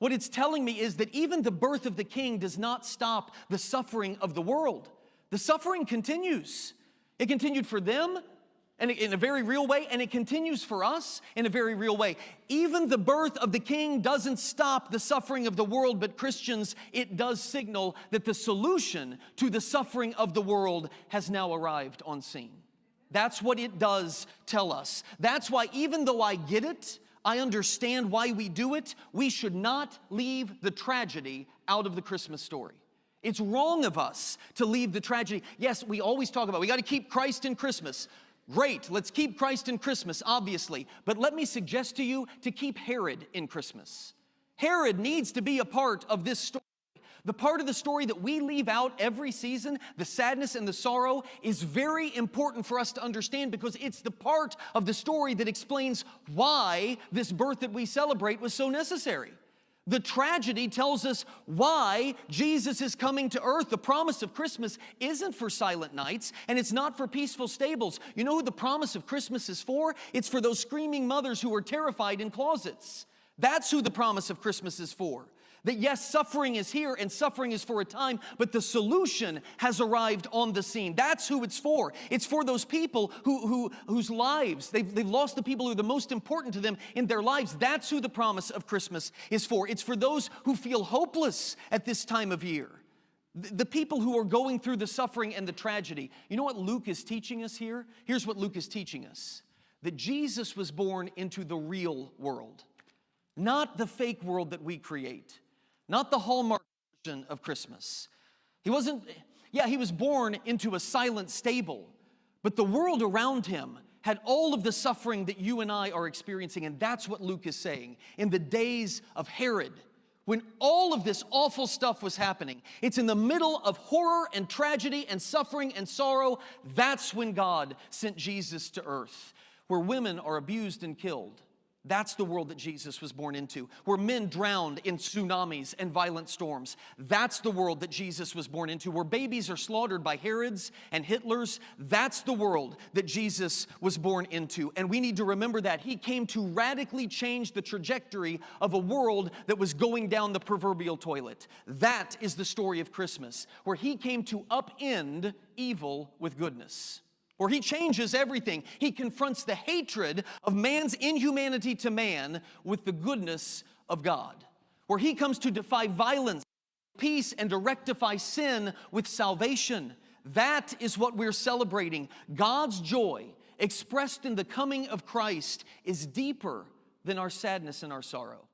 What it's telling me is that even the birth of the King does not stop the suffering of the world. The suffering continues. It continued for them, and in a very real way, and it continues for us in a very real way. Even the birth of the King doesn't stop the suffering of the world, but Christians, it does signal that the solution to the suffering of the world has now arrived on scene. That's what it does tell us. That's why, even though I get it, I understand why we do it, we should not leave the tragedy out of the Christmas story. It's wrong of us to leave the tragedy. Yes, we always talk about we got to keep Christ in Christmas. Great, let's keep Christ in Christmas, obviously. But let me suggest to you to keep Herod in Christmas. Herod needs to be a part of this story. The part of the story that we leave out every season, the sadness and the sorrow, is very important for us to understand because it's the part of the story that explains why this birth that we celebrate was so necessary. The tragedy tells us why Jesus is coming to earth. The promise of Christmas isn't for silent nights, and it's not for peaceful stables. You know who the promise of Christmas is for? It's for those screaming mothers who are terrified in closets. That's who the promise of Christmas is for. That yes, suffering is here and suffering is for a time, but the solution has arrived on the scene. That's who it's for. It's for those people whose lives, they've lost the people who are the most important to them in their lives. That's who the promise of Christmas is for. It's for those who feel hopeless at this time of year. The people who are going through the suffering and the tragedy. You know what Luke is teaching us here? Here's what Luke is teaching us. That Jesus was born into the real world, not the fake world that we create. Not the Hallmark version of Christmas. He was born into a silent stable, but the world around him had all of the suffering that you and I are experiencing, and that's what Luke is saying. In the days of Herod, when all of this awful stuff was happening, it's in the middle of horror and tragedy and suffering and sorrow, that's when God sent Jesus to earth, where women are abused and killed. That's the world that Jesus was born into, where men drowned in tsunamis and violent storms. That's the world that Jesus was born into, where babies are slaughtered by Herods and Hitlers. That's the world that Jesus was born into. And we need to remember that he came to radically change the trajectory of a world that was going down the proverbial toilet. That is the story of Christmas, where he came to upend evil with goodness. Where he changes everything. He confronts the hatred of man's inhumanity to man with the goodness of God. Where he comes to defy violence, peace, and to rectify sin with salvation. That is what we're celebrating. God's joy, expressed in the coming of Christ, is deeper than our sadness and our sorrow.